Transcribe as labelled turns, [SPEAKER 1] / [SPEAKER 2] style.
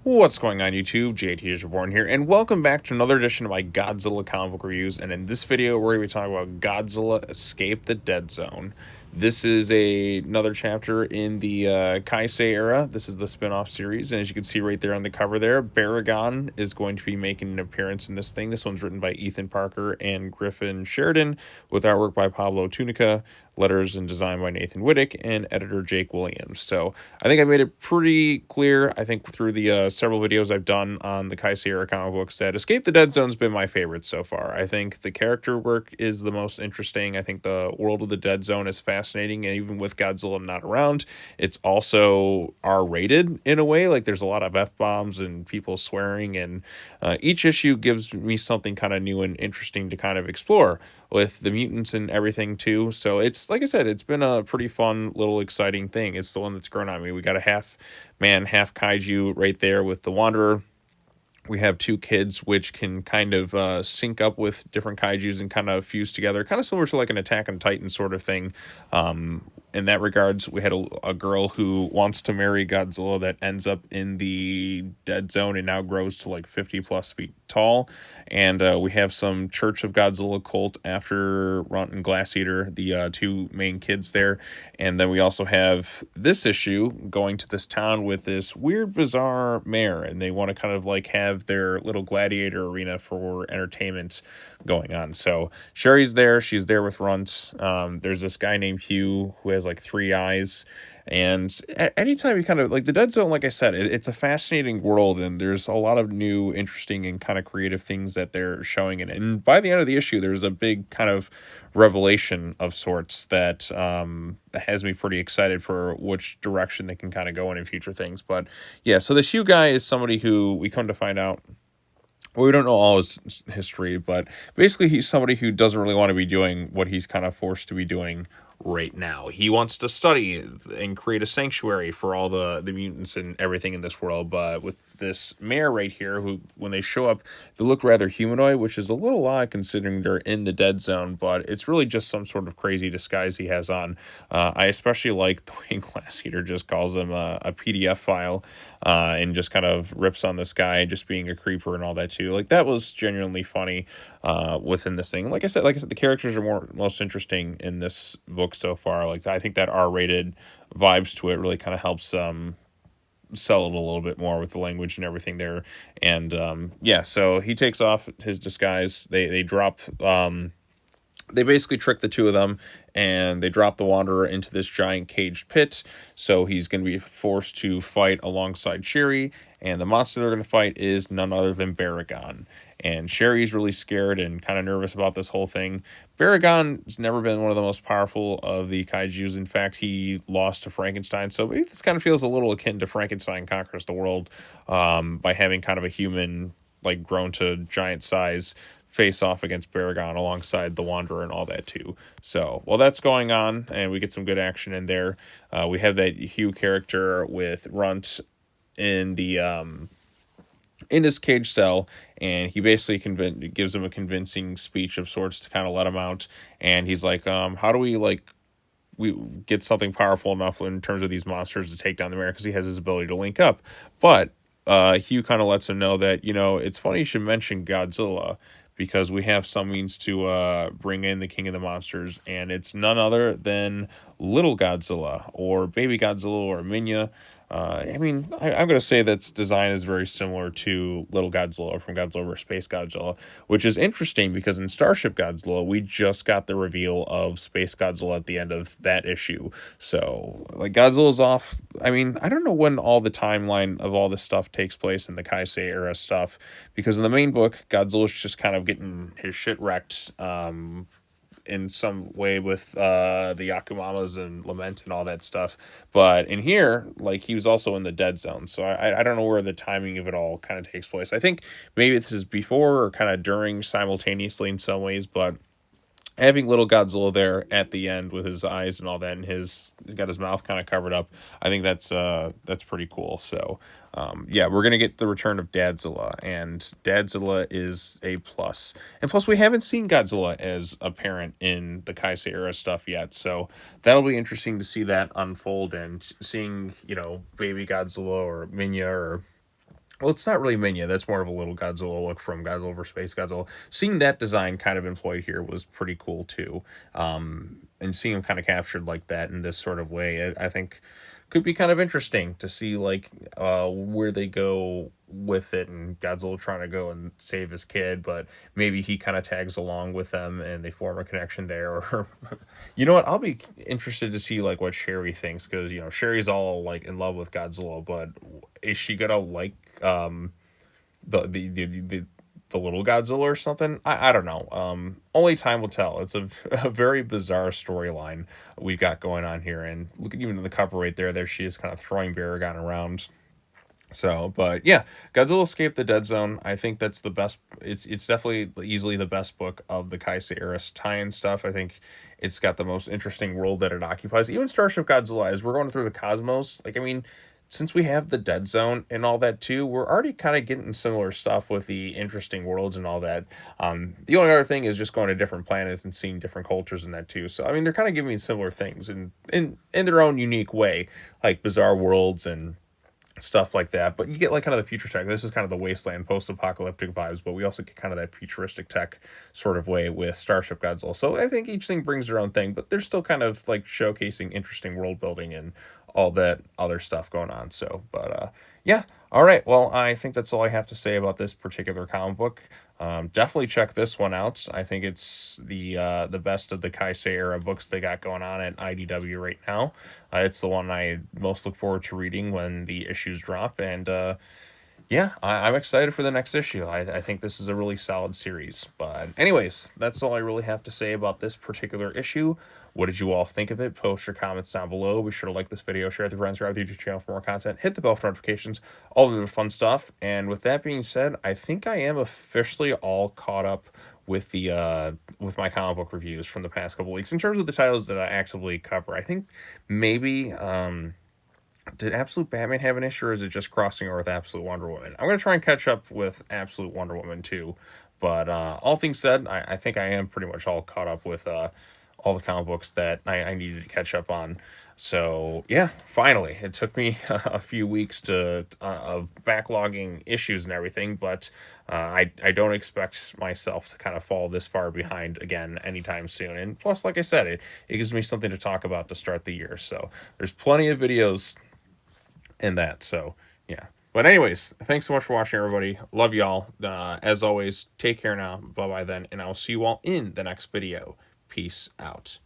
[SPEAKER 1] What's going on YouTube? JT is Reborn here, and welcome back to another edition of my Godzilla comic book reviews. And in this video, we're going to be talking about Godzilla Escape the Deadzone. This is another chapter in the Kai-Sei Era. This is the spin-off series, and as you can see right there on the cover there, Baragon is going to be making an appearance in this thing. This one's written by Ethan Parker and Griffin Sheridan, with artwork by Pablo Tunica, letters and design by Nathan Whittick, and editor Jake Williams. So I think I made it pretty clear, I think, through the several videos I've done on the Kai-Sei Era comic books, that Escape the Deadzone's been my favorite so far. I think the character work is the most interesting. I think the world of the Deadzone is fascinating, and even with Godzilla not around, it's also R-rated in a way. Like, there's a lot of F-bombs and people swearing, and each issue gives me something kind of new and interesting to kind of explore with the mutants and everything too. So it's, like I said, it's been a pretty fun little exciting thing. It's the one that's grown on me. We got a half man, half kaiju right there with the Wanderer. We have two kids which can kind of sync up with different kaijus and kind of fuse together, kind of similar to like an Attack on Titan sort of thing. In that regards, we had a girl who wants to marry Godzilla that ends up in the dead zone and now grows to like 50 plus feet tall. And we have some Church of Godzilla cult after Runt and Glass Eater, the two main kids there. And then we also have this issue going to this town with this weird, bizarre mayor, and they want to kind of like have their little gladiator arena for entertainment going on. So Sherry's there. She's there with Runt. There's this guy named Hugh who has like three eyes. And anytime you kind of like the Dead Zone, like I said, it's a fascinating world, and there's a lot of new, interesting, and kind of creative things that they're showing in it. And by the end of the issue, there's a big kind of revelation of sorts that has me pretty excited for which direction they can kind of go in future things. But yeah, so this Hugh guy is somebody who we come to find out, well, we don't know all his history, but basically he's somebody who doesn't really want to be doing what he's kind of forced to be doing right now. He wants to study and create a sanctuary for all the mutants and everything in this world. But with this mayor right here, who, when they show up, they look rather humanoid, which is a little odd considering they're in the dead zone, but it's really just some sort of crazy disguise he has on. I especially like the way Glass Eater just calls him a PDF file, and just kind of rips on this guy just being a creeper and all that too. Like, that was genuinely funny within this thing. Like I said, the characters are most interesting in this book so far. Like, I think that R-rated vibes to it really kind of helps sell it a little bit more with the language and everything there. And yeah, so he takes off his disguise. They drop they basically trick the two of them, and they drop the Wanderer into this giant caged pit. So he's going to be forced to fight alongside Sherry, and the monster they're going to fight is none other than Baragon. And Sherry's really scared and kind of nervous about this whole thing. Baragon's never been one of the most powerful of the kaijus. In fact, he lost to Frankenstein. So maybe this kind of feels a little akin to Frankenstein Conquers the World, by having kind of a human, like, grown to giant size, face off against Baragon alongside the Wanderer and all that too. So while that's going on and we get some good action in there, we have that Hugh character with Runt in the in his cage cell, and he basically gives him a convincing speech of sorts to kind of let him out. And he's like, how do we get something powerful enough in terms of these monsters to take down the mayor, because he has his ability to link up. But Hugh kind of lets him know that, it's funny you should mention Godzilla, because we have some means to bring in the king of the monsters, and it's none other than Little Godzilla, or Baby Godzilla, or Minya. I'm going to say that design is very similar to Little Godzilla from Godzilla vs. Space Godzilla, which is interesting because in Starship Godzilla, we just got the reveal of Space Godzilla at the end of that issue. So, like, Godzilla's off. I don't know when all the timeline of all this stuff takes place in the Kai-Sei Era stuff, because in the main book, Godzilla's just kind of getting his shit wrecked, in some way with the Yakumamas and Lament and all that stuff. But in here, like, he was also in the dead zone. So I don't know where the timing of it all kind of takes place. I think maybe this is before or kind of during simultaneously in some ways, but having Little Godzilla there at the end with his eyes and all that, and he's got his mouth kind of covered up, I think that's pretty cool. So yeah, we're gonna get the return of Deadzilla, and Deadzilla is a plus. And plus, we haven't seen Godzilla as a parent in the Kai-Sei Era stuff yet, so that'll be interesting to see that unfold, and seeing, baby Godzilla or Minya or Well, it's not really Minya. That's more of a little Godzilla look from Godzilla vs. Space Godzilla. Seeing that design kind of employed here was pretty cool too. And seeing him kind of captured like that in this sort of way, I think could be kind of interesting to see like where they go with it, and Godzilla trying to go and save his kid, but maybe he kind of tags along with them and they form a connection there. Or you know what, I'll be interested to see like what Sherry thinks, because you know Sherry's all like in love with Godzilla, but is she gonna like the the the the, the little Godzilla or something? I don't know. Only time will tell. It's a very bizarre storyline we've got going on here, and look at even the cover right there. There she is, kind of throwing Baragon around. So, but yeah, Godzilla Escape the Dead Zone. I think that's the best. It's definitely easily the best book of the Kai-Sei Era tie-in stuff. I think it's got the most interesting world that it occupies. Even Starship Godzilla, as we're going through the cosmos, like I mean, since we have the Dead Zone and all that too, we're already kind of getting similar stuff with the interesting worlds and all that. The only other thing is just going to different planets and seeing different cultures in that too. So I mean, they're kind of giving me similar things in their own unique way, like bizarre worlds and stuff like that. But you get like kind of the future tech. This is kind of the wasteland post-apocalyptic vibes, but we also get kind of that futuristic tech sort of way with Starship Godzilla. So I think each thing brings their own thing, but they're still kind of like showcasing interesting world building and all that other stuff going on. So, but yeah. All right. Well, I think that's all I have to say about this particular comic book. Definitely check this one out. I think it's the best of the Kai-Sei Era books they got going on at IDW right now. It's the one I most look forward to reading when the issues drop, and yeah, I'm excited for the next issue. I think this is a really solid series. But anyways, that's all I really have to say about this particular issue. What did you all think of it? Post your comments down below. Be sure to like this video, share it with your friends, subscribe to the YouTube channel for more content, hit the bell for notifications, all of the fun stuff. And with that being said, I think I am officially all caught up with the with my comic book reviews from the past couple weeks in terms of the titles that I actively cover. I think maybe did Absolute Batman have an issue, or is it just crossing over with Absolute Wonder Woman? I'm going to try and catch up with Absolute Wonder Woman, too. But all things said, I think I am pretty much all caught up with all the comic books that I needed to catch up on. So, yeah, finally. It took me a few weeks of backlogging issues and everything, but I don't expect myself to kind of fall this far behind again anytime soon. And plus, like I said, it gives me something to talk about to start the year. So, there's plenty of videos in that. So, yeah. But anyways, thanks so much for watching, everybody. Love y'all. As always, take care now. Bye-bye then, and I'll see you all in the next video. Peace out.